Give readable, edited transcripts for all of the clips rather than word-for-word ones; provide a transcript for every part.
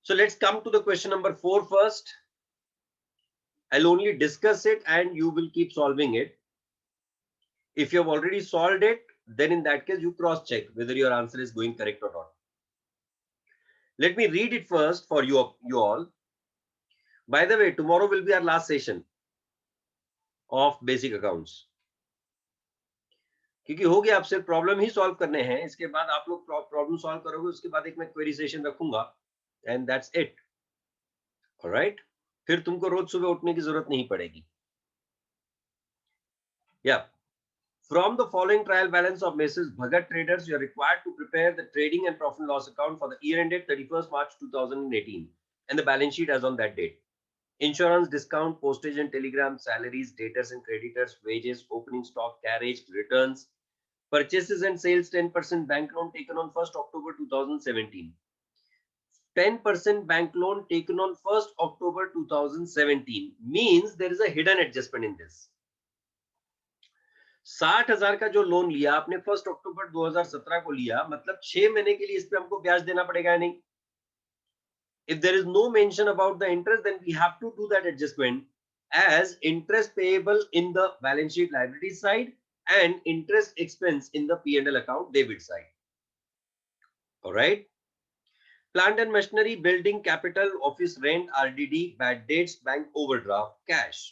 So let's come to the question number 4 first. I'll only discuss it and you will keep solving it. If you have already solved it, then in that case you cross check whether your answer is going correct or not. Let me read it first for you all. By the way, tomorrow will be our last session of basic accounts. क्योंकि हो गया, आप सिर्फ problem ही solve करने हैं, इसके बाद आप लोग प्रॉब्लम सॉल्व करोगे, उसके बाद एक मैं क्वेरी सेशन रखूंगा एंड दैट्स इट. ऑलराइट, फिर तुमको रोज सुबह उठने की जरूरत नहीं पड़ेगी. या From the following trial balance of Mrs. Bhagat Traders, you are required to prepare the trading and profit and loss account for the year ended 31st March 2018 and the balance sheet as on that date. Insurance, discount, postage and telegram, salaries, debtors and creditors, wages, opening stock, carriage, returns, purchases and sales, 10% bank loan taken on 1st October 2017. 10% bank loan taken on 1st October 2017 means there is a hidden adjustment in this. 60,000 का जो loan लिया आपने 1 अक्टूबर 2017 को लिया, मतलब 6 महीने के लिए इस पे हमको ब्याज देना पड़ेगा नहीं. If there is no mention about the interest, then we have to do that adjustment as interest payable in the balance sheet liability side and interest expense in the P&L account debit side. All right. Plant and machinery, building capital, office rent, RDD, bad debts, bank overdraft, cash.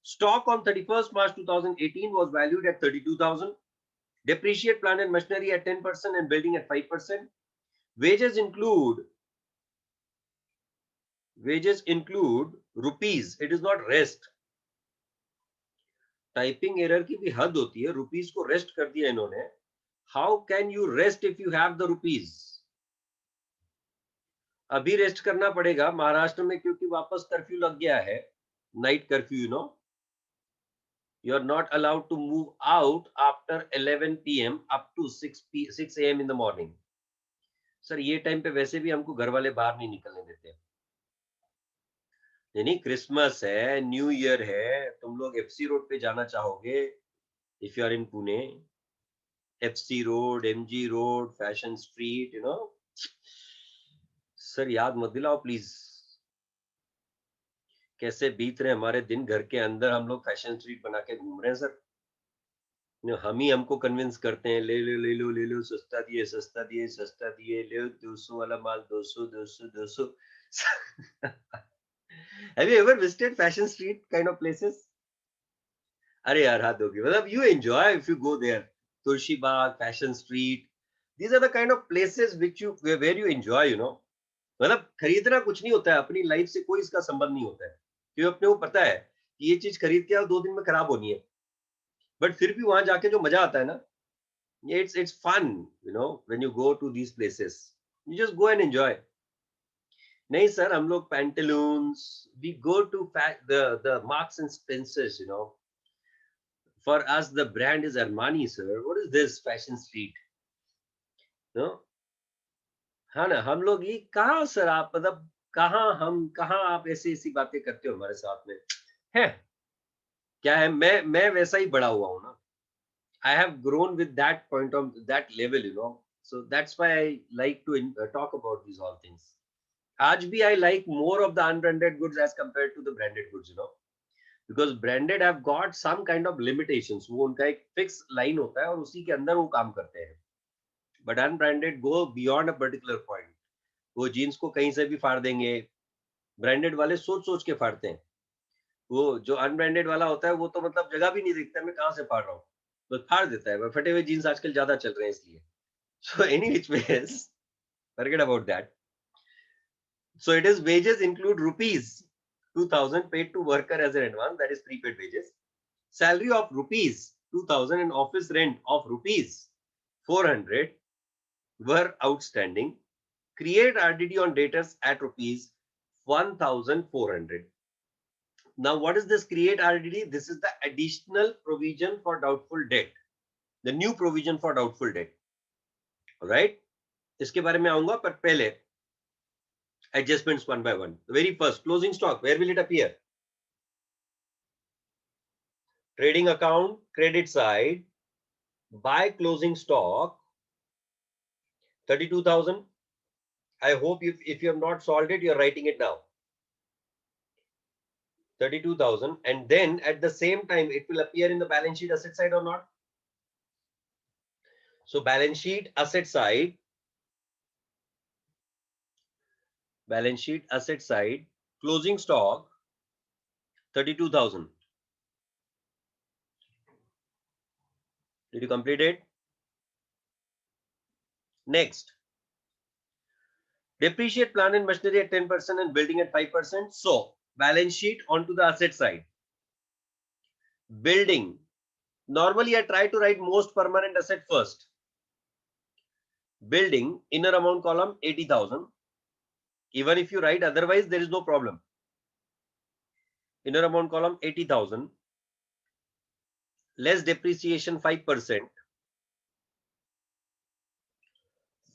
Stock on 31st March 2018 was valued at 32,000. Depreciate plant and machinery at 10% and building at 5%. Wages include rupees. It is not rest. Typing error की भी हद होती है. Rupees को rest कर दिया इन्होंने. How can you rest if you have the rupees? अभी रेस्ट करना पड़ेगा महाराष्ट्र में, क्योंकि वापस कर्फ्यू लग गया है, night curfew. You know, you are not allowed to move out after 11 p.m. up to 6 a.m. in the morning. Sir ये टाइम पे वैसे भी हमको घर वाले बाहर नहीं निकलने देते. नहीं, क्रिसमस है, न्यू ईयर है, तुम लोग एफसी रोड पे जाना चाहोगे. If you are in Pune, FC road, MG road, fashion street, you know. Sir याद मत दिलाओ प्लीज. कैसे बीत रहे हमारे दिन घर के अंदर, हम लोग फैशन स्ट्रीट बना के घूम रहे हैं सर. हम ही हमको कन्विंस करते हैं, ले लो ले लो ले लो, सस्ता दिए सस्ता दिए सस्ता दिए, ले 200 वाला माल 200 200 200. Have you ever visited fashion street kind of places? अरे यार हाथ होगी, मतलब you enjoy if you go there. Tulsi Bagh, fashion street, these are the kind of places which you where you enjoy, you know. मतलब खरीदना कुछ नहीं होता है, अपनी लाइफ से कोई इसका संबंध नहीं होता है, क्योंकि अपने को पता है कि ये चीज खरीद के 2 दिन में खराब होनी है. बट फिर भी वहां जाके जो मजा आता है ना, it's fun, you know, when you go to these places. You just go and enjoy. नहीं सर, हम लोग Pantaloons, we go to the Marks and Spencers, you know. For us the brand is Armani, sir. What is this fashion street? No? हाँ ना, हम लोग ये कहाँ sir, आप मतलब कहाँ आप ऐसी बातें करते हो हमारे साथ में है. क्या है, मैं वैसा ही बड़ा हुआ हूँ ना. I have grown with that point of that level, you know. So that's why I like to talk about these all things. आज भी I like more of the unbranded goods as compared to the branded goods, you know, because branded have got some kind of limitations. वो उनका एक fix line होता है और उसी के अंदर वो काम करते हैं. But unbranded go beyond a particular point. वो जीन्स को कहीं से भी फाड़ देंगे. ब्रांडेड वाले सोच के फाड़ते हैं. वो जो अनब्रांडेड वाला होता है वो तो मतलब जगह भी नहीं देखता मैं कहाँ से फाड़ रहा हूँ, तो फाड़ देता है. फटे हुए जीन्स आजकल ज्यादा चल रहे हैं इसलिए. So any which ways, forget about that. So it is wages include rupees 2,000 paid to worker as an advance, that is prepaid wages. Salary of rupees 2,000 and office rent of rupees 400 were outstanding. Create RDD on debtors at rupees 1,400. Now what is this create RDD? This is the additional provision for doubtful debt, the new provision for doubtful debt. All right, इसके बारे में आऊंगा, पर पहले adjustments one by one. The very first, closing stock, where will it appear? Trading account, credit side, buy closing stock 32,000. I hope if you have not solved it, you're writing it now. 32,000, and then at the same time it will appear in the balance sheet asset side or not? So balance sheet asset side, closing stock 32,000. Did you complete it? Next, depreciate plant and machinery at 10% and building at 5%. So balance sheet onto the asset side. Building. Normally I try to write most permanent asset first. Building, inner amount column 80,000. Even if you write otherwise, there is no problem. Inner amount column 80,000. Less depreciation 5%.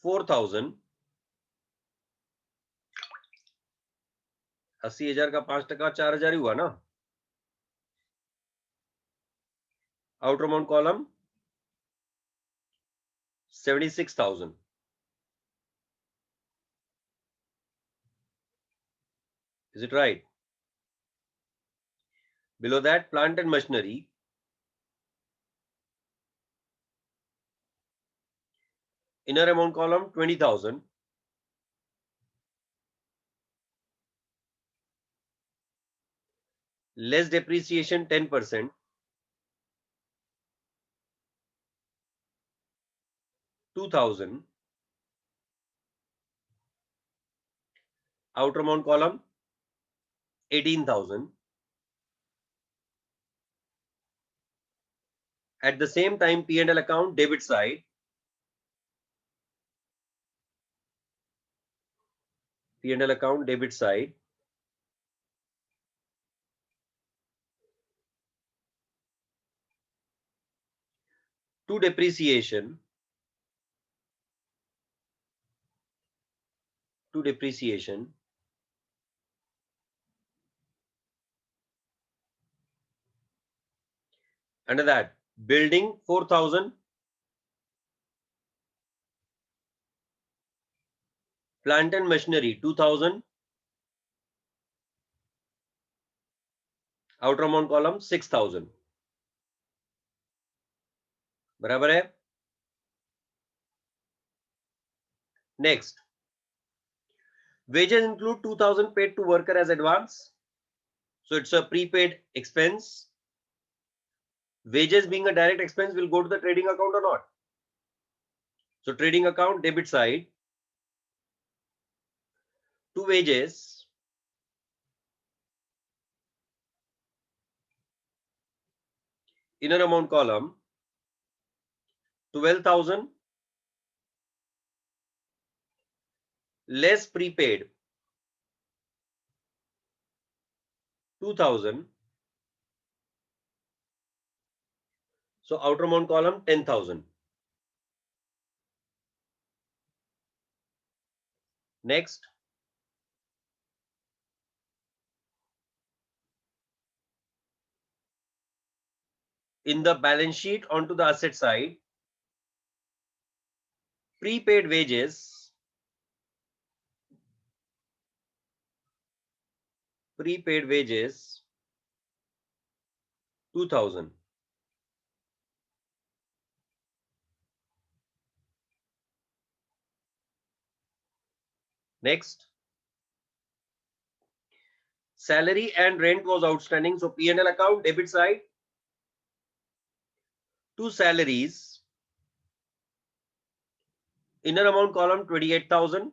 4,000. 80,000 का 5% 4,000 ही हुआ ना. Outer amount column 76,000. Is it right? Below that, plant and machinery. Inner amount column 20,000. Less depreciation 10%. 2,000. Outer amount column 18,000. At the same time, P&L account debit side. P&L account debit side. To depreciation. To depreciation. Under that, building 4,000. Plant and machinery 2,000. Outer amount column 6,000. बराबर है. Next, wages include 2,000 paid to worker as advance. So it's a prepaid expense. Wages being a direct expense will go to the trading account or not? So trading account debit side. To wages. Inner amount column 12,000. Less prepaid 2,000. So outer amount column 10,000. Next, in the balance sheet onto the asset side, prepaid wages, 2,000. Next, salary and rent was outstanding. So P&L account debit side. To salaries, inner amount column 28,000.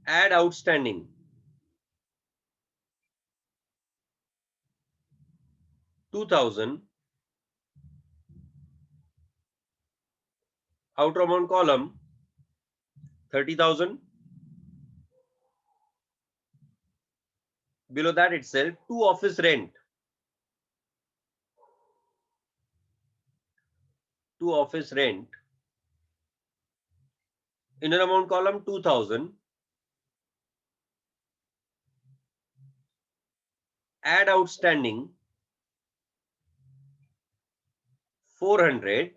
Add outstanding 2,000. Outer amount column 30,000. Below that itself, to office rent. To office rent. Inner amount column 2,000. Add outstanding 400.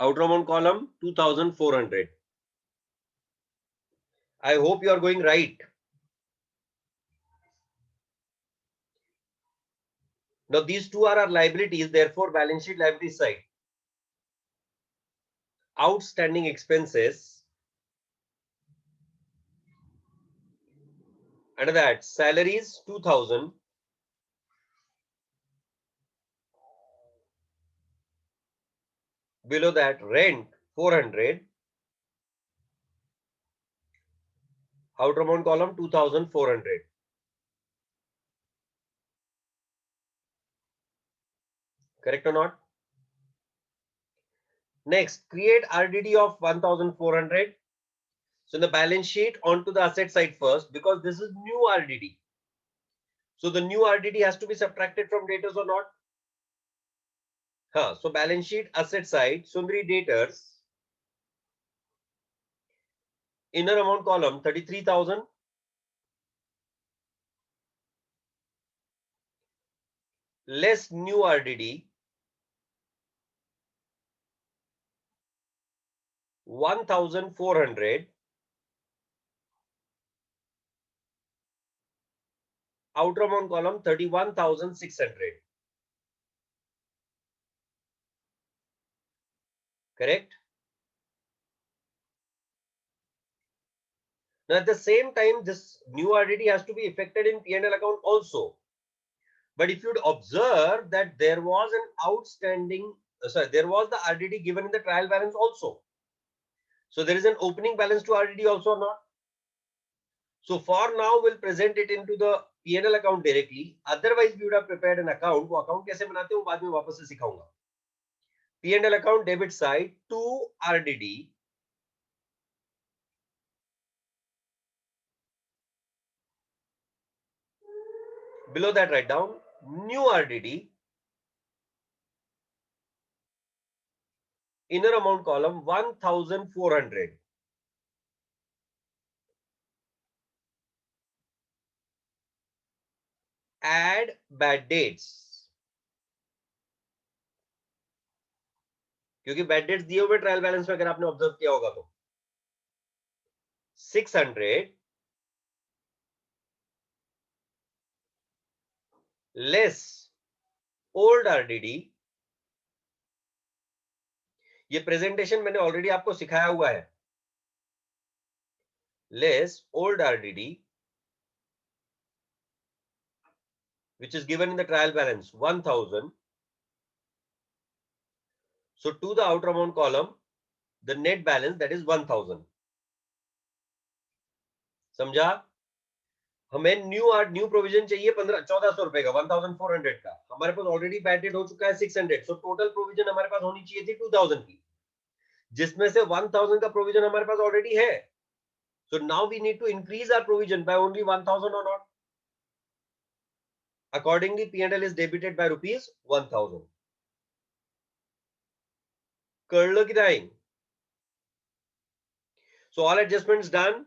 Outer amount column 2400. I hope you are going right. Now these two are our liabilities, therefore balance sheet liability side. Outstanding expenses. Under that, salaries 2000. Below that, rent 400. Outer amount column 2400. Correct or not? Next, create RDD of 1400. So in the balance sheet, onto the asset side first, because this is new RDD. So the new RDD has to be subtracted from debtors or not? So balance sheet asset side, Sundri debtors. Inner amount column 33,000. Less new RDD 1,400. Outer amount column 31,600. Correct? Now at the same time, this new RDD has to be effected in P&L account also. But if you'd observe that there was an outstanding, there was the RDD given in the trial balance also. So there is an opening balance to RDD also or not? So for now, we'll present it into the P&L account directly. Otherwise, we would have prepared an account. वो account कैसे बनाते हैं वो बाद में वापस से सिखाऊंगा. P&L account debit side to RDD. Below that, write down new RDD. Inner amount column 1,400. Add bad dates. क्योंकि बैड डेट्स दिए हुए ट्रायल बैलेंस में अगर आपने ऑब्जर्व किया होगा तो 600 लेस ओल्ड आरडीडी. ये प्रेजेंटेशन मैंने ऑलरेडी आपको सिखाया हुआ है. Less old RDD which is given in the trial balance 1,000. So to the outer amount column, the net balance that is 1,000. समझा? हमें न्यू प्रोविजन चाहिए 1400 रुपए का 1400 का. हमारे पास ऑलरेडी बैड डेट हो चुका है 600. सो टोटल प्रोविजन हमारे पास होनी चाहिए थी 2000 की, जिसमें से 1000 का प्रोविजन हमारे पास ऑलरेडी है. So now we need to increase our provision by only 1000 or not. Accordingly, P&L is debited by rupees 1,000. कळलं की नाही? So all adjustments done.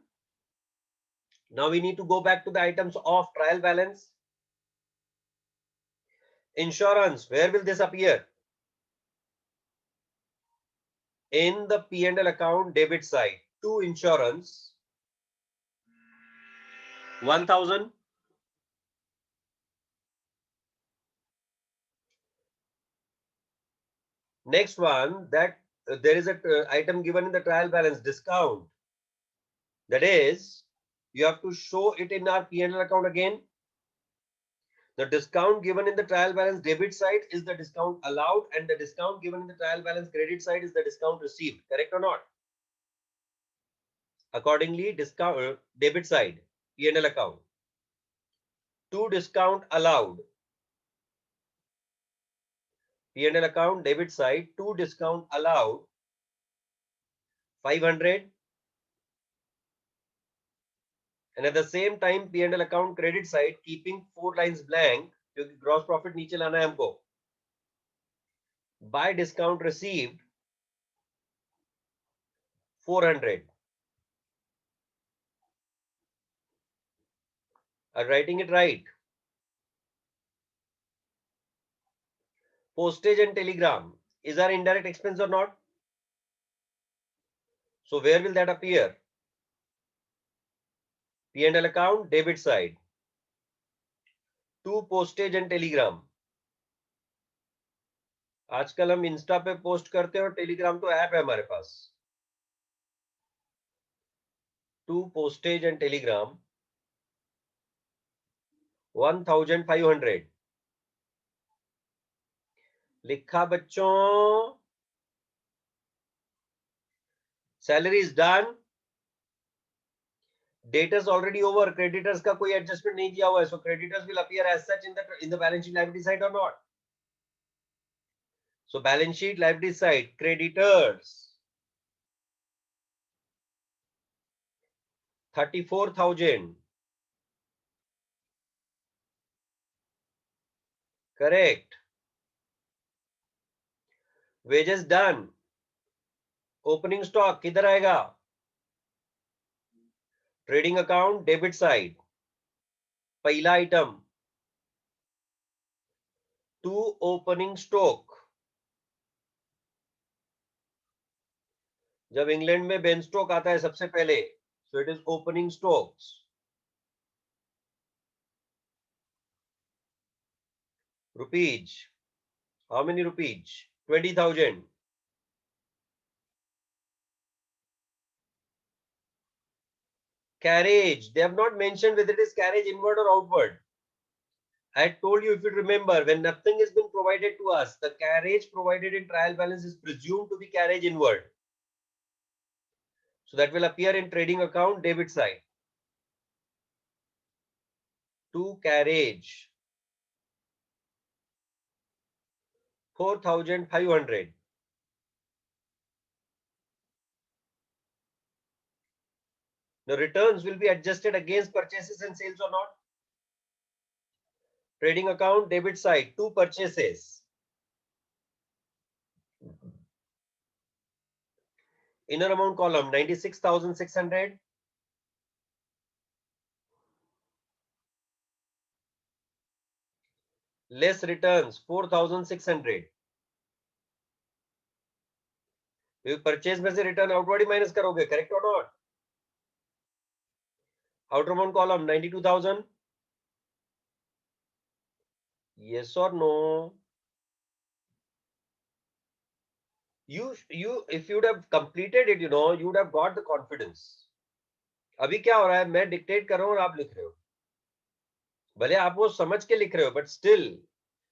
Now we need to go back to the items of trial balance. Insurance, where will this appear? In the P&L account debit side. To insurance 1,000. Next one, that there is a item given in the trial balance, discount. That is, you have to show it in our P&L account again. The discount given in the trial balance debit side is the discount allowed, and the discount given in the trial balance credit side is the discount received. Correct or not? Accordingly, discount debit side P&L account. To discount allowed. P&L account debit side to discount allowed 500. And at the same time P&L account credit side keeping 4 lines blank क्योंकि gross profit नीचे लाना है हमको. By discount received 400. I'm writing it right. Postage and telegram is our indirect expense or not? So where will that appear? P&L account, debit side. To postage and telegram. आजकल हम Insta पे post करते हैं और Telegram तो app है हमारे पास. To postage and telegram 1500. लिखा बच्चों. Salary is done. Debtors already over. Creditors का कोई adjustment नहीं किया हुआ है. So creditors will appear as such in the balance sheet liability side or not? So balance sheet liability side, creditors 34,000. Correct. Wages done. Opening stock किधर आएगा? Trading account debit side. पहला item. To opening stock. जब England में Ben Stoke आता है सबसे पहले, so it is opening stocks. Rupees. How many rupees? 20,000. Carriage. They have not mentioned whether it is carriage inward or outward. I told you, if you remember, when nothing has been provided to us, the carriage provided in trial balance is presumed to be carriage inward. So that will appear in trading account debit side. To carriage 4,500. The returns will be adjusted against purchases and sales or not? Trading account debit side, to purchases. Inner amount column 96,600. Less returns 4,600. Purchase में से return outward ही minus करोगे, correct or not? Outer amount column 92,000. Yes or no? You if you would have completed it, you would have got the confidence. अभी क्या हो रहा है, मैं dictate कर रहा हूं और आप लिख रहे हो. भले आप वो समझ के लिख रहे हो, but still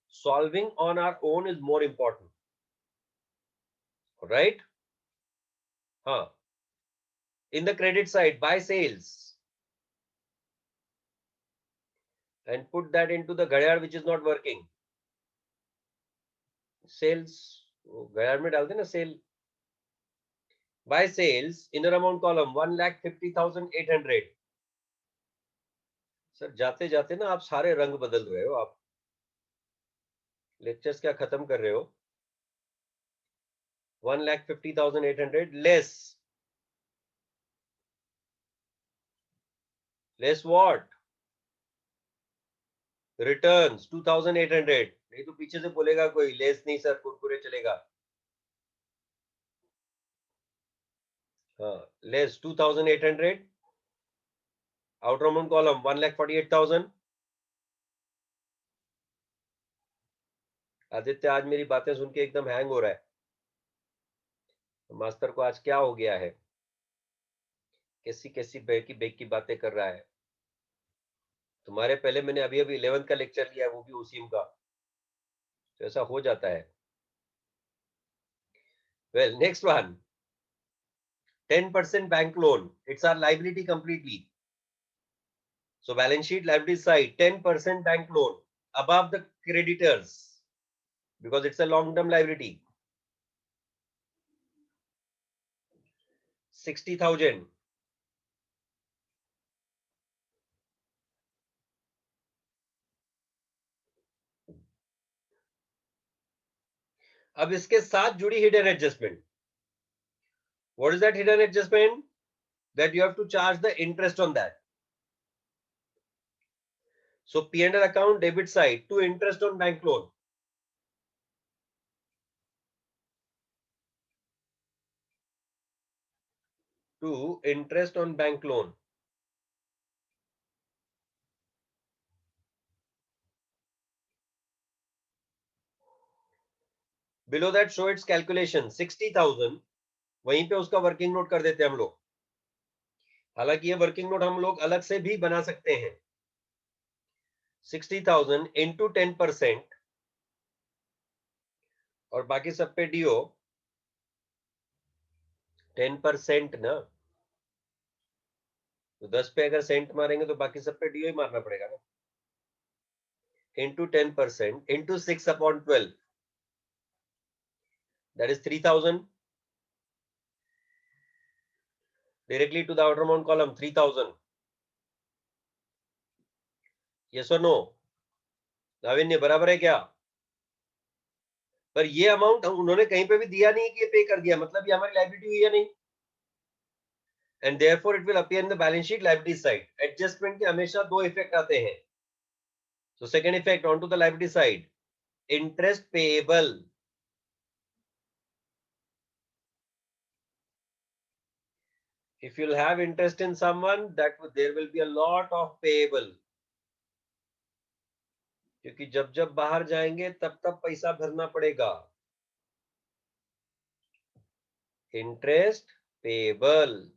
solving on our own is more important. Right? हाँ. In the credit side, buy sales and put that into the घड़ियाल which is not working. Sales घड़ियाल में डाल देना sale. Buy sales, inner amount column 1,50,800. Sir जाते जाते ना आप सारे रंग बदल रहे हो. आप लेक्चर्स क्या खत्म कर रहे हो? 1,50,800 less what? Returns 2,800. नहीं तो पीछे से बोलेगा कोई लेस नहीं सर, कुरकुरे चलेगा. हाँ, less 2,800. Outer amount column 1,48,000. Aditya आज मेरी बातें सुन के एकदम हैंग हो रहा है. मास्टर को आज क्या हो गया है? कैसी कैसी बेक की बातें कर रहा है. तुम्हारे पहले मैंने अभी 11th का लेक्चर लिया, वो भी उसी का. तो ऐसा हो जाता है. Well, next one. 10% bank loan. It's our liability completely. So balance sheet liability side, 10% bank loan above the creditors because it's a long-term liability. 60,000. अब इसके साथ जुड़ी hidden adjustment. What is that hidden adjustment? That you have to charge the interest on that. So P&L account debit side, to interest on bank loan. to interest on bank loan. Below that show its calculation 60,000. वहीं पे उसका working note कर देते हैं हम लोग. हालांकि ये वर्किंग नोट हम लोग अलग से भी बना सकते हैं. 60,000 इंटू 10% और बाकी सब पे डीओ 10% ना, तो 10 पे अगर सेंट मारेंगे तो बाकी सब पे डीओ ही मारना पड़ेगा ना. Into 10% into 6/12, that is 3,000. Directly to the outermost column 3,000. Yes or no? लाविन्य बराबर है क्या? पर ये अमाउंट उन्होंने कहीं पे भी दिया नहीं कि ये पे कर दिया, मतलब ये हमारी लायबिलिटी हुई या नहीं. And therefore it will appear in the balance sheet liability side. Adjustment के हमेशा दो इफेक्ट आते हैं. So second effect onto the liability side, interest payable. If you'll have interest in someone, that there will be a lot of payable. क्योंकि जब जब बाहर जाएंगे तब तब पैसा भरना पड़ेगा. Interest payable.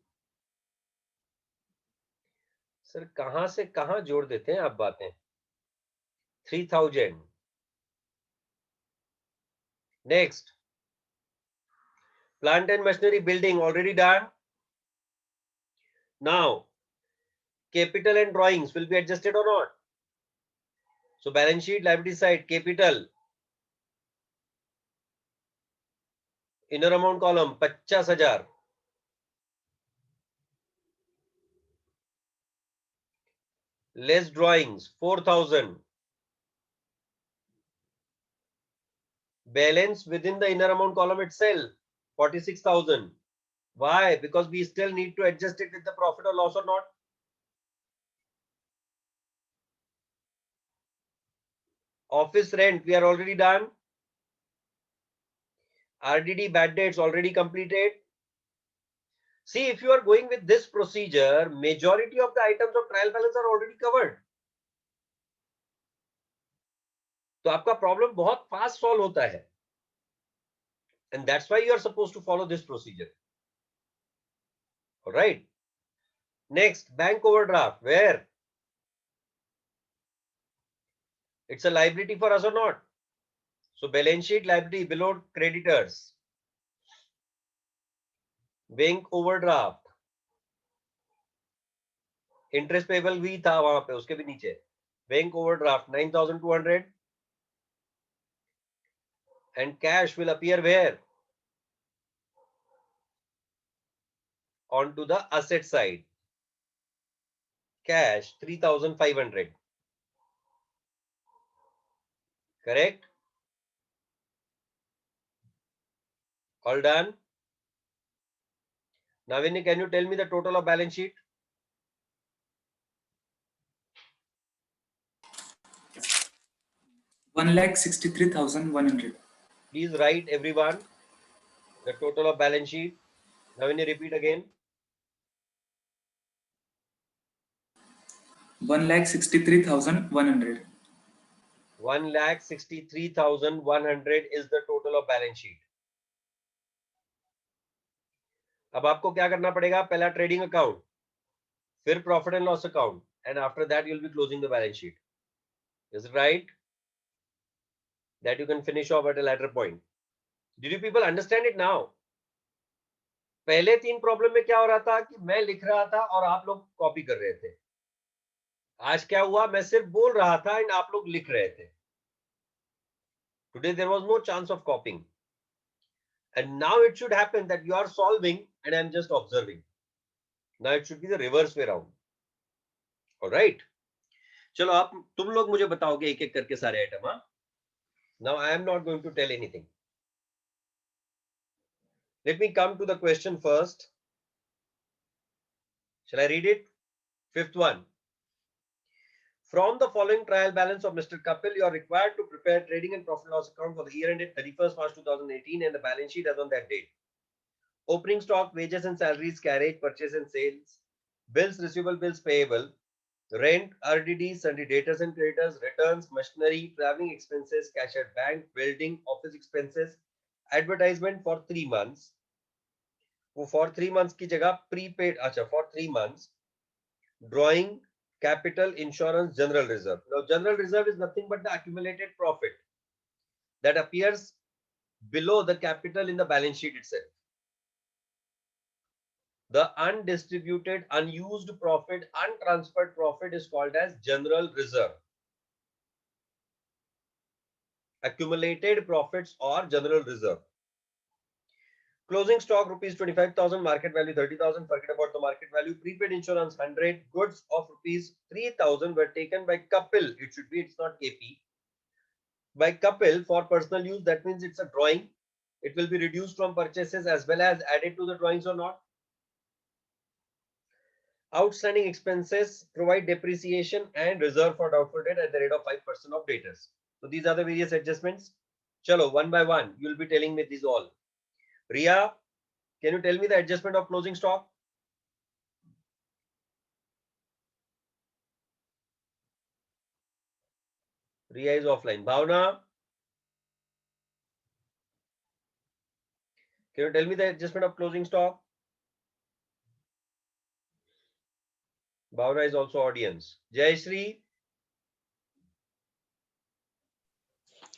सर कहां से कहां जोड़ देते हैं आप बातें. 3,000. Next, plant and machinery building already done. Now capital and drawings will be adjusted or not. So balance sheet liability side, capital, inner amount column 50,000, less drawings 4,000, balance within the inner amount column itself 46,000. Why? Because we still need to adjust it with the profit or loss or not. Office rent we are already done. RDD bad debts already completed. See, if you are going with this procedure, majority of the items of trial balance are already covered. तो आपका problem बहुत fast solve होता है. And that's why you are supposed to follow this procedure. All right. Next, bank overdraft. Where? It's a liability for us or not? So balance sheet liability below creditors. Bank overdraft. Interest payable भी था वहां पे, उसके भी नीचे. Bank overdraft 9,200. And cash will appear where? Onto the asset side. Cash 3,500. Correct? All done? Navinny, can you tell me the total of balance sheet? 1,63,100. Please write everyone the total of balance sheet. Navinny, repeat again. 1,63,100. 1,63,100 is the total of balance sheet. अब आपको क्या करना पड़ेगा? पहला trading account, फिर profit and loss account, and after that you'll be closing the balance sheet. Is it right? That you can finish off at a later point. Did you people understand it now? पहले 3 problem में क्या हो रहा था कि मैं लिख रहा था और आप लोग कॉपी कर रहे थे. आज क्या हुआ? मैं सिर्फ बोल रहा था और आप लोग लिख रहे थे. Today there was no chance of copying. And now it should happen that you are solving and I'm just observing. Now it should be the reverse way around. All right. चलो आप तुम लोग मुझे बताओगे एक एक करके सारे आइटम. हाँ, now I am not going to tell anything. Let me come to the question first. Shall I read it? Fifth one. From the following trial balance of Mr. Kapil, you are required to prepare trading and profit loss account for the year ended 31st March 2018 and the balance sheet as on that date. opening stock, wages and salaries, carriage, purchase and sales, bills receivable, bills payable, rent, RDD, sundry debtors and creditors, returns, machinery, traveling expenses, cash at bank, building, office expenses, advertisement for 3 months. वो for 3 months की जगह prepaid, अच्छा for 3 months, drawing, capital, insurance, general reserve. Now general reserve is nothing but the accumulated profit that appears below the capital in the balance sheet itself. The undistributed, unused profit, untransferred profit is called as general reserve. Accumulated profits or general reserve. Closing stock rupees 25,000, market value 30,000. Forget about the market value. Prepaid insurance 100. Goods of rupees 3,000 were taken by couple. It should be, it's not KP. By couple for personal use. That means it's a drawing. It will be reduced from purchases as well as added to the drawings or not. Outstanding expenses provide depreciation and reserve for doubtful debt at the rate of 5% of debtors. So these are the various adjustments. Chalo, one by one, you will be telling me these all. Ria, can you tell me the adjustment of closing stock? Ria is offline. Bhavna, can you tell me the adjustment of closing stock? Bhavna is also audience. Jayashree,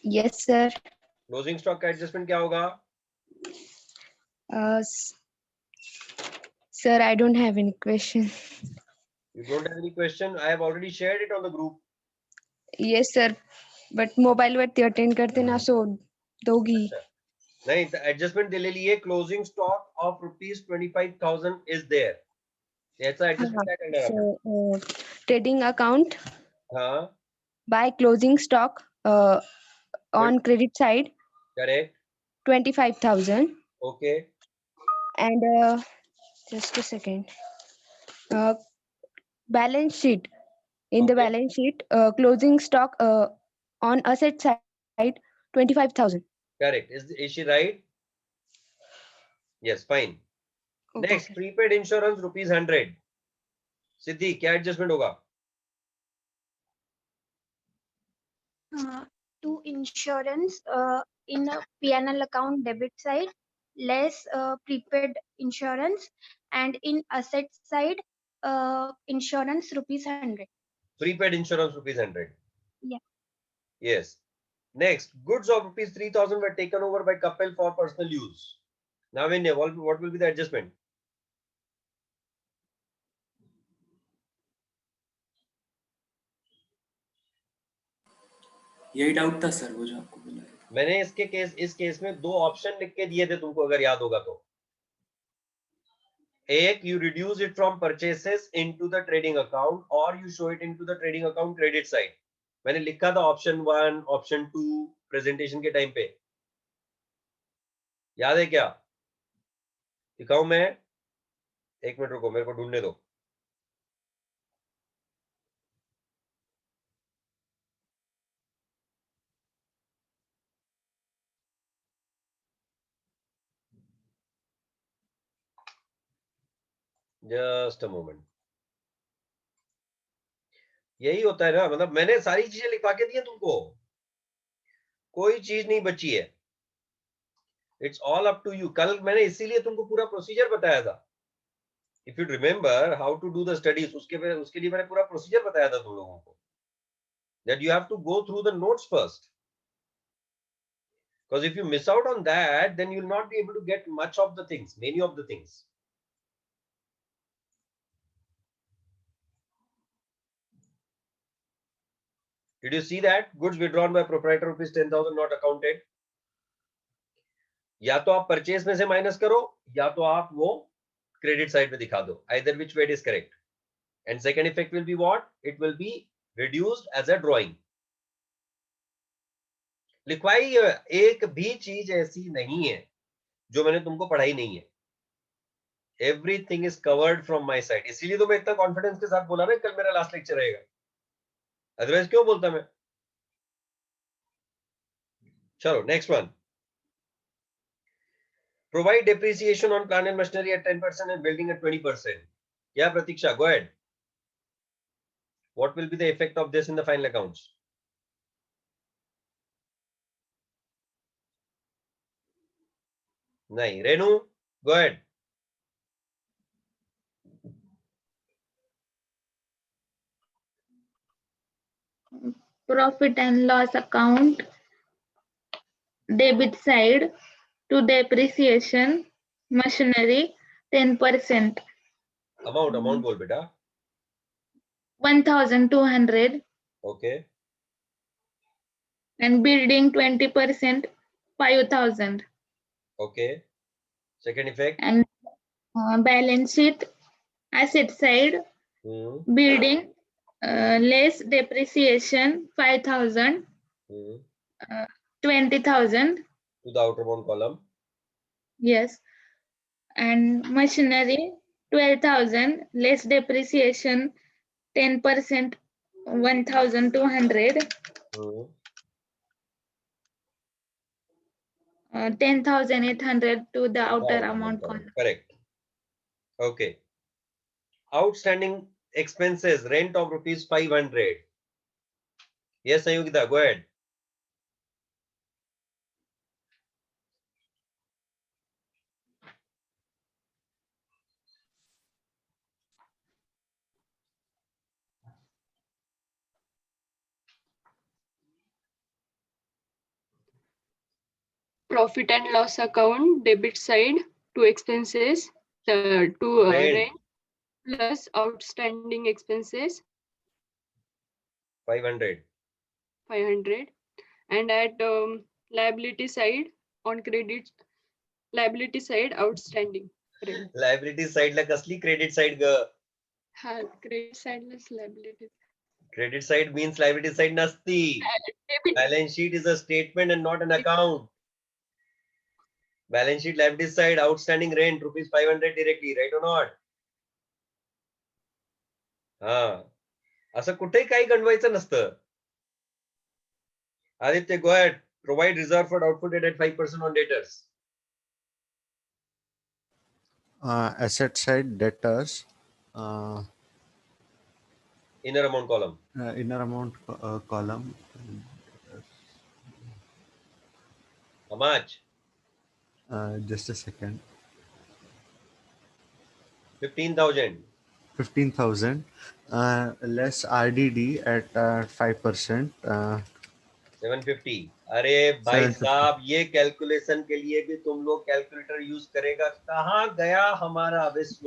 Yes, sir. closing stock का adjustment क्या होगा? Sir, I don't have any question. You don't have any question? I have already shared it on the group. Yes, sir. But mobile वरती attend करते ना सो दोगी. नहीं, the adjustment ले लिए. Closing stock of rupees 25,000 is there. ऐसा adjustment क्या करना है? So, trading account हाँ, by closing stock on credit side correct. 25,000 Okay. and just a second. Balance sheet in the Okay. balance sheet closing stock on asset side 25,000. Correct. Is she right? Yes, fine. Okay, Next, sir. prepaid insurance rupees 100. सिद्धि क्या adjustment होगा? To insurance in a P&L account debit side, less prepaid insurance, and in asset side, insurance rupees 100. Prepaid insurance rupees 100. Yeah. Yes. Next, goods of rupees 3,000 were taken over by couple for personal use. Now, what will be the adjustment? यही doubt था sir, वो जो आपको बोला है। मैंने इस case में 2 ऑप्शन लिख के दिए थे तुमको, अगर याद होगा तो. एक, you reduce it from purchases into the trading account, or you show it into the trading account credit side. मैंने लिखा था ऑप्शन 1, ऑप्शन 2 प्रेजेंटेशन के टाइम पे. याद है क्या? दिखाऊं मैं? 1 मिनट रुको, मेरे को ढूंढने दो. Just a moment. यही होता है ना, मतलब मैंने सारी चीजें लिखवा के दी हैं तुमको, कोई चीज नहीं बची है. It's all up to you. कल मैंने इसीलिए तुमको पूरा प्रोसीजर बताया था. If you remember how to do the studies, उसके लिए मैंने पूरा प्रोसीजर बताया था तुम लोगों को, that you have to go through the notes first. Because if you miss out on that, then you will not be able to get much of the things, many of the things. Did you see that? Goods withdrawn by proprietor rupees 10,000 not accounted. या तो आप purchase में से minus करो, या तो आप वो क्रेडिट साइड में दिखा दो. Either which way is correct. And second effect will be what? It will be reduced as a drawing. लिखवाई एक भी चीज ऐसी नहीं है जो मैंने तुमको पढ़ाई नहीं है. Everything is covered from my side. इसीलिए तो मैं इतना कॉन्फिडेंस के साथ बोला ना कल मेरा लास्ट लेक्चर रहेगा. अदरवाइज क्यों बोलता मैं? चलो next one. Provide depreciation on plant and machinery at 10% and building at 20%. Yeah, Pratiksha, go ahead. What will be the effect of this in the final accounts? Nahi. Renu, go ahead. Profit and loss account, debit side to depreciation, machinery 10%, Amount bol beta. 1,200, Okay. and building 20%, 5,000, Okay. Second effect. and balance sheet, asset side, building less depreciation 5,000, 20,000, To the outerbound column. yes, and machinery 12,000, less depreciation 10%, 1,200, 10,800 to the outer amount column. Correct. Okay. Outstanding expenses, rent of rupees 500. Yes, Ayugita, go ahead. Profit and loss account, debit side to expenses, to rent plus outstanding expenses 500. 500, and at liability side on credit, liability side outstanding rent. Liability side la kasli credit side ga. Credit side less liability. Credit side means liability side nasti. Balance sheet is a statement and not an account. Balance sheet liability side outstanding rent rupees 500 directly, right or not? हा असं कुठेही काही गंडवायचं नसतं. Aditya, go ahead. Provide reserve for doubtful debt at 5% on debtors. Asset side debtors. Inner amount column. Inner amount column. How much? Just a second. 15,000. 15,000. Less RDD at 5%. 750. अरे भाई 750. साहब ये calculation के लिए भी तुम लोग कैलकुलेटर यूज करेगा. कहाँ गया हमारा विश्व?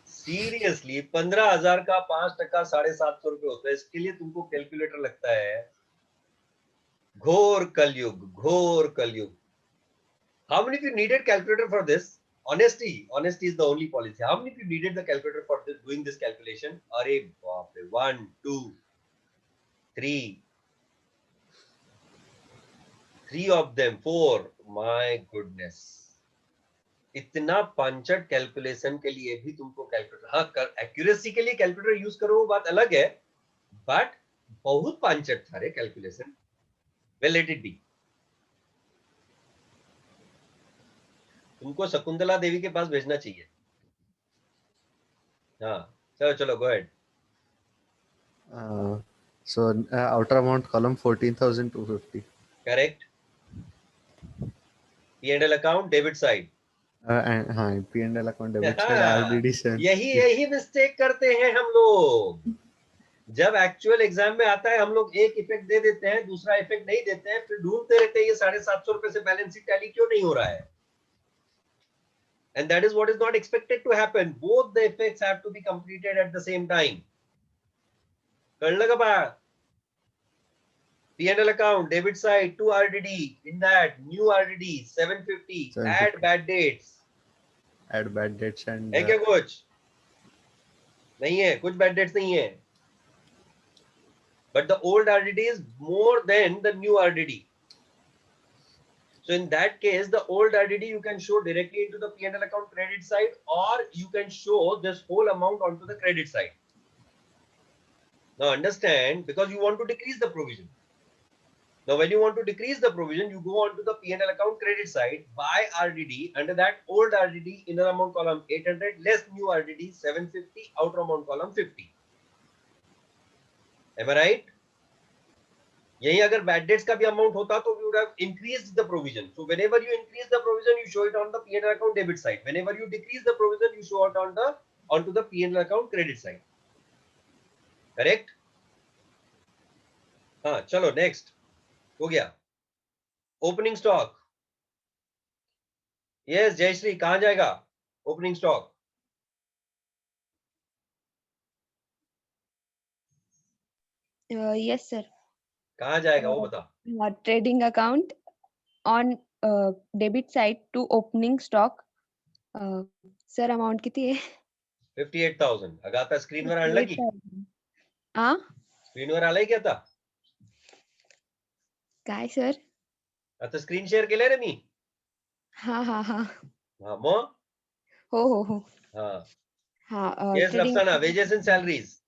सीरियसली 15,000 का 5% 750 रुपए होता है. इसके लिए तुमको कैलकुलेटर लगता है? घोर कलयुग, घोर कलयुग. How many of you needed calculator for this? Honesty is the only policy. How many of you needed the calculator for this, doing this calculation? Arey baap re, 1, 2, 3. 3 of them, 4. My goodness. इतना पंचट calculation के लिए भी तुमको calculator, हाँ accuracy के लिए calculator use करो वो बात अलग है, बट बहुत पंचट था रे calculation. Well let it be. तुमको शकुंतला देवी के पास भेजना चाहिए. हाँ चलो चलो go ahead. So outer amount column 14,250. Correct. P&L account debit side. And हाँ P&L account debit side RDD 7. यही मिस्टेक करते हैं हम लोग. जब एक्चुअल एग्जाम में आता है हम लोग एक इफेक्ट दे देते हैं, दूसरा इफेक्ट नहीं देते हैं, फिर ढूंढते रहते हैं ये 750 रुपए से बैलेंस शीट टैली क्यों नहीं हो रहा है. And that is what is not expected to happen. Both the effects have to be completed at the same time. कळलं का बा? P&L account debit side 2 RDD, in that new RDD 750. Add bad dates. Add bad dates and है क्या कुछ? नहीं है, कुछ bad dates नहीं है. But the old RDD is more than the new RDD. So in that case, the old RDD you can show directly into the P&L account credit side, or you can show this whole amount onto the credit side. Now understand, because you want to decrease the provision. Now, when you want to decrease the provision, you go on to the P&L account credit side, buy RDD, under that old RDD, inner amount column 800, less new RDD 750, outer amount column 50. Am I right? यही अगर bad debts का भी amount होता तो we would have increased the provision. So whenever you increase the provision, you show it on the P&L account debit side. Whenever you decrease the provision, you show it onto the P&L account credit side. Correct? हाँ, चलो next. हो गया. Opening stock. Yes, Jayashree कहाँ जाएगा? Opening stock. Yes, sir. कहाँ जाएगा वो बता. Trading account on debit side to opening stock. Sir, amount किती आहे? 58,000. अगाता स्क्रीन वर आणला की? 58,000. आ? स्क्रीन वर आलाय की आता? काय सर? आता स्क्रीन शेअर केलंय रे मी. हा हा हा. हा मग? हो हो हो. हा. हा. Yes, trading Rafsana, wages and salaries.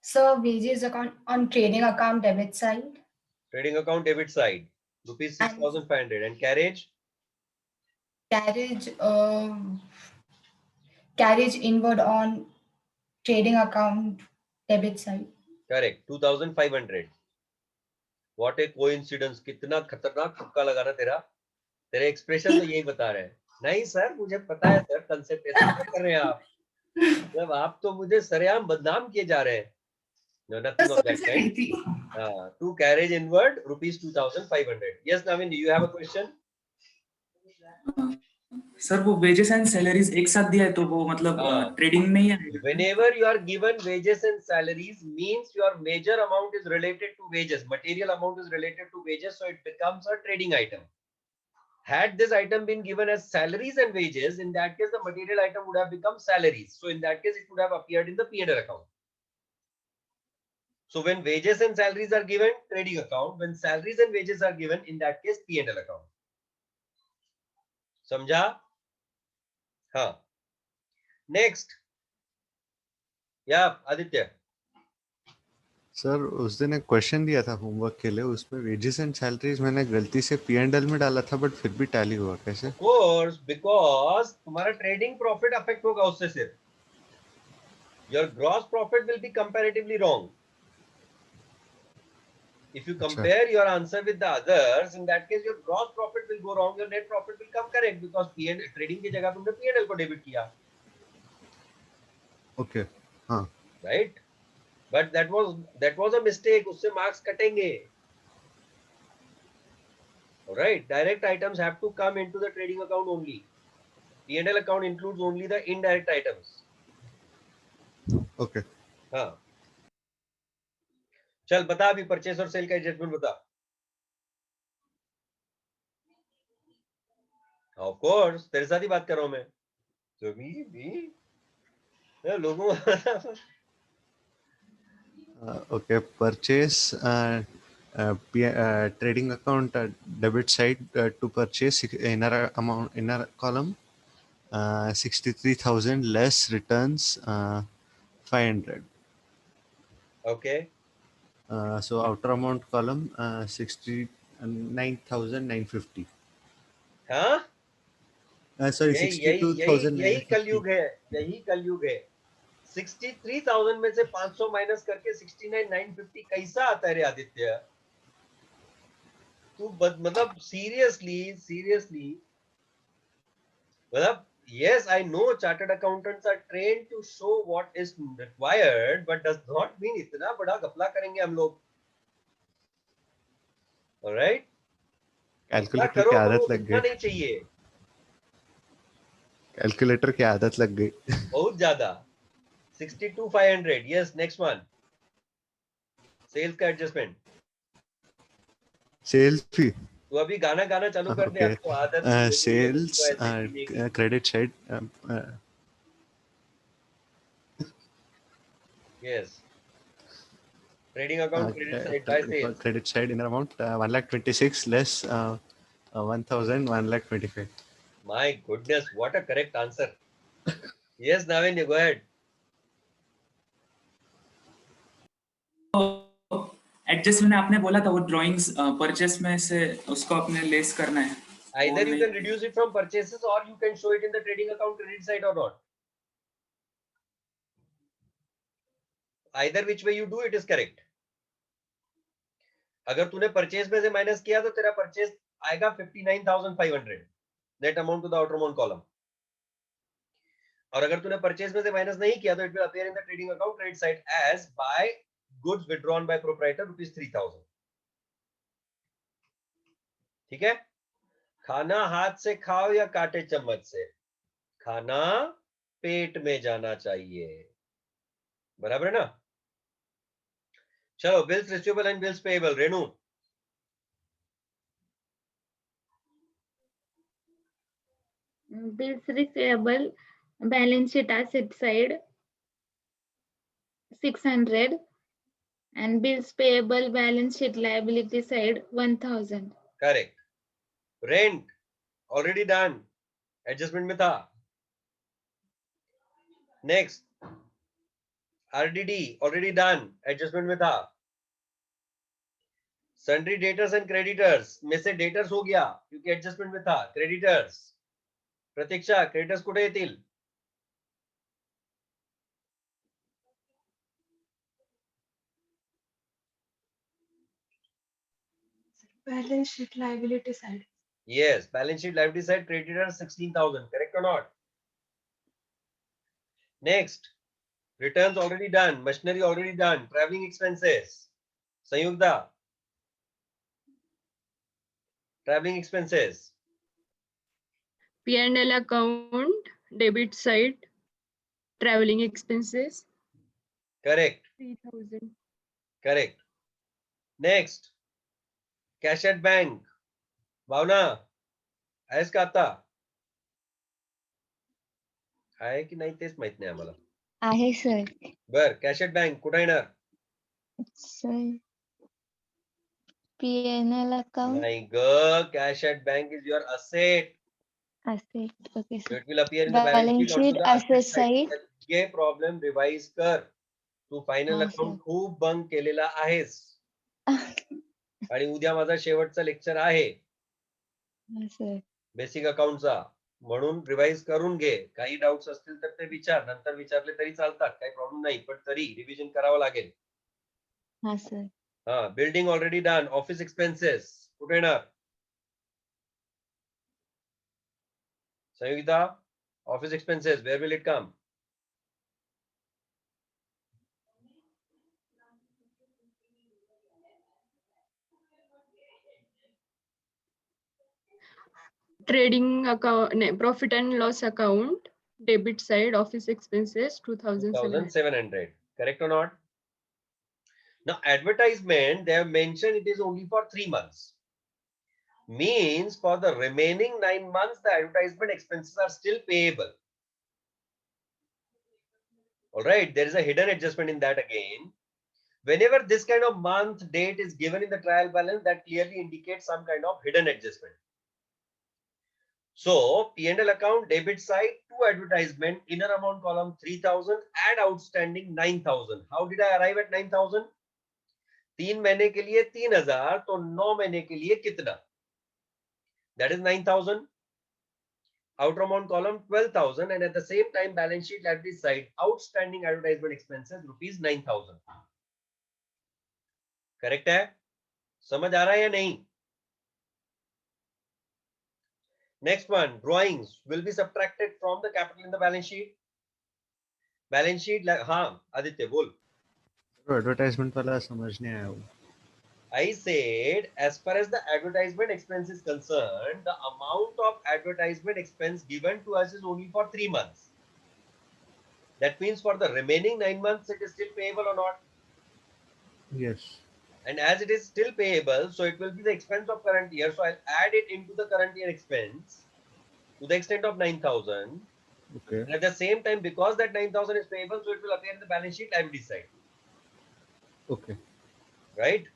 So wages account on trading account debit side. Trading account debit side, rupees 6,500. And carriage? Carriage inward on trading account debit side. Correct, 2,500. What a coincidence. कितना खतरनाक तुक्का लगाना तेरा. तेरे expression तो यही बता रहे हैं. नहीं सर, मुझे पता है सर, कंसेप्ट ऐसे क्या कर रहे हैं आप. जब आप तो मुझे सरेआम बदनाम किए जा रहे हैं. No, nothing of that kind. To carriage inward, rupees 2,500. Yes, Navin, do you have a question? Sir वो वेजेस एंड सैलरीज एक साथ दिया है तो वो मतलब ट्रेडिंग में ही आएगा. Whenever you are given wages and salaries, means your major amount is related to wages. Material amount is related to wages, so it becomes a trading item. Had this item been given as salaries and wages, in that case, the material item would have become salaries. So in that case, it would have appeared in the P&L account. So when wages and salaries are given, trading account. When salaries and wages are given, in that case, P&L account. समझा? हाँ. Next. Yeah, Aditya. Sir उस दिन एक question दिया था homework के लिए, उसमें वेजेस एंड सैलरीज मैंने गलती से P&L में डाला था, बट फिर भी टैली हुआ. कैसे? Of course, because तुम्हारा ट्रेडिंग प्रॉफिट अफेक्ट होगा उससे सिर्फ. Your gross profit will be comparatively wrong. If you compare your answer with the others, in that case your gross profit will go wrong, your net profit will come correct because trading की जगह तुमने P&L को debit किया. Okay. हाँ. Right? But that was a mistake. उससे marks कटेंगे. Alright, direct items have to come into the trading account only. P&L account includes only the indirect items. Okay. हाँ. चल बता अभी परचेस और सेल का एडजस्टमेंट बता. Of course, तेरे साथ ही बात कर रहा हूं मैं. So me लोगों. Okay, purchase trading account debit side to purchase inner amount, inner column 63,000 less returns 500. Okay. So outer amount column 69,950. हाँ? Sorry, यही 62,950. कलयुग है. यही कलयुग है. 63,000 में से 500 माइनस करके 69,950 कैसा आता है रे आदित्य? तू मतलब सीरियसली मतलब yes, I know chartered accountants are trained to show what is required, but does not mean इतना बड़ा घपला करेंगे हम लोग. Alright? कैलकुलेटर की आदत लग गई. नहीं चाहिए. कैलकुलेटर की आदत लग गई. बहुत ज्यादा. 62,500. Yes, next one. Sales का एडजस्टमेंट. Sales fee. तो अभी गाना चालू कर दे. आपको आदत sales credit side. Yes. Trading account credit side by sales. Credit side inner amount 1,26,000 less 1,125. My goodness, what a correct answer. Yes, Navin, go ahead. Adjustment आपने बोला था वो ड्राइंग्स परचेस में से उसको अपने लेस करना है. Either you can reduce it from purchases or you can show it in the trading account credit side or not. Either which way you do it is correct. अगर तूने purchase में से माइनस किया तो तेरा purchase आएगा 59,500 net amount to the outer amount column. और अगर तूने परचेज में से माइनस नहीं किया तो it will appear in the trading account credit side as by goods withdrawn by proprietor ₹3,000. ठीक है. खाना हाथ से खाओ या काटे चम्मच से, खाना पेट में जाना चाहिए. बराबर है ना. चलो, bills receivable and bills payable. Renu. Bills receivable balance sheet asset side 600 and bills payable balance sheet liability side 1,000. Correct. Rent already done, adjustment में था. Next, RDD already done, adjustment में था. सन्ड्री डेटर्स एंड क्रेडिटर्स में से debtors हो गया क्योंकि adjustment में था. क्रेडिटर्स, प्रतीक्षा, क्रेडिटर्स कुठे येतील? Balance sheet liability side. Yes, balance sheet liability side creditors 16,000. Correct or not? Next, returns already done, machinery already done, traveling expenses. Sanyugda, traveling expenses. P&L account debit side traveling expenses Correct. 3,000. Correct. Next, cash at bank. भावना, आहेस का आता? आहे की नाही तेच माहित नाही आम्हाला. आहे सर. बर, कॅश ॲट बँक कुठे येणार? सर P&L account नाही ग, cash at bank is your asset. asset. Okay, So sir. it will appear in the balance Balance sheet onto sheet the asset asset side. side. ये problem revise कर. तू final हा, account sir. खूप bunk केलेला आहेस आणि उद्या माझा शेवटचा लेक्चर आहे हा, sir. बेसिक अकाउंटचा, म्हणून रिवाइज करून घे. काही डाउट्स असतील तर ते विचार, नंतर विचारले तरी चालतात, काही प्रॉब्लेम नाही, पण तरी रिव्हिजन करावं लागेल. हा, sir. हा, building already done. Office expenses कुठे येणार? Sanyukta, office expenses where will it come? Trading account, profit and loss account debit side office expenses 2,700. 2,700. Correct or not? Now, advertisement, they have mentioned it is only for 3 months. Means for the remaining 9 months, the advertisement expenses are still payable. All right, there is a hidden adjustment in that again. Whenever this kind of month date is given in the trial balance, that clearly indicates some kind of hidden adjustment. So, P&L account debit side to advertisement, inner amount column 3,000 and outstanding 9,000. How did I arrive at 9,000? 3 महीने के लिए 3,000, तो 9 महीने के लिए कितना? That is 9,000. Outer amount column 12,000 and at the same time balance sheet liability side outstanding advertisement expenses rupees 9,000. Correct है? समझ आ रहा है या नहीं? Next one, drawings will be subtracted from the capital in the balance sheet. Balance sheet, हाँ आदित्य बोल. Advertisement वाला समझ नहीं आया वो. I said, as far as the advertisement expense is concerned, the amount of advertisement expense given to us is only for 3 months. That means for the remaining 9 months, it is still payable or not? Yes. And as it is still payable, so it will be the expense of current year. So I'll add it into the current year expense to the extent of 9,000. Okay. And at the same time, because that 9,000 is payable, so it will appear in the balance sheet liability side. Okay. Right?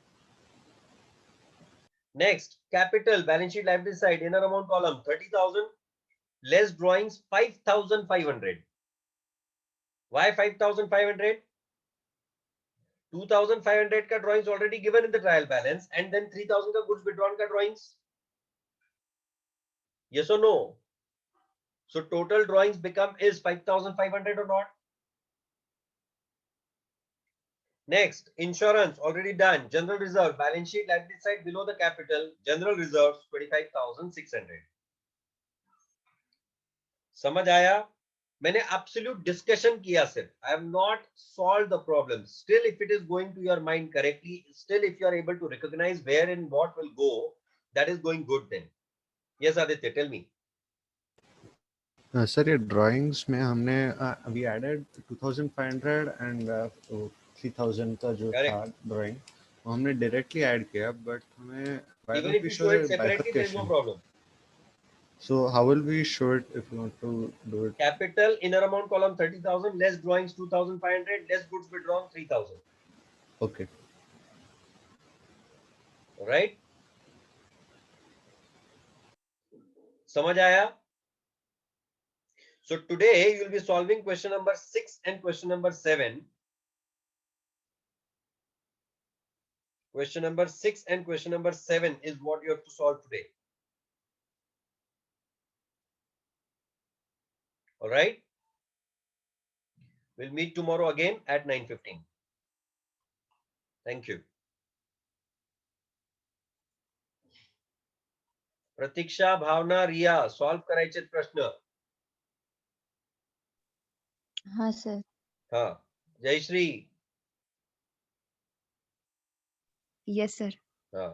Next, capital balance sheet liability side, inner amount column 30,000, less drawings 5,500. Why 5,500? 2,500 का drawings already given in the trial balance, and then 3,000 का goods withdrawn का drawings. Yes or no? So total drawings become is 5,500 or not? Next, insurance already done. General reserve, balance sheet liability side below the capital. General reserves 25,600. समझ आया? मैंने absolute discussion किया सिर्फ. I have not solved the problem. Still, if it is going to your mind correctly, still if you are able to recognize where and what will go, that is going good then. Yes, Aditya, tell me. Sir ये drawings में हमने we added 2500 and 3000 का जो Correct. था drawing वो हमने directly add किया but हमें why Even don't if we you show show it the separately, there is no bifurcation problem. So how will we show it if you want to do it Capital inner amount column 30,000, less drawings 2,500, less goods withdrawn 3,000. Okay Right? समझ आया? So today you will be solving question number 6 and question number 7. Question number 6 and question number 7 is what you have to solve today. All right? We'll meet tomorrow again at 9:15. Thank you. Pratiksha, Bhavna, Riya, solve करायचे प्रश्न. हाँ sir. हाँ. Jayashree. Yes sir. हाँ.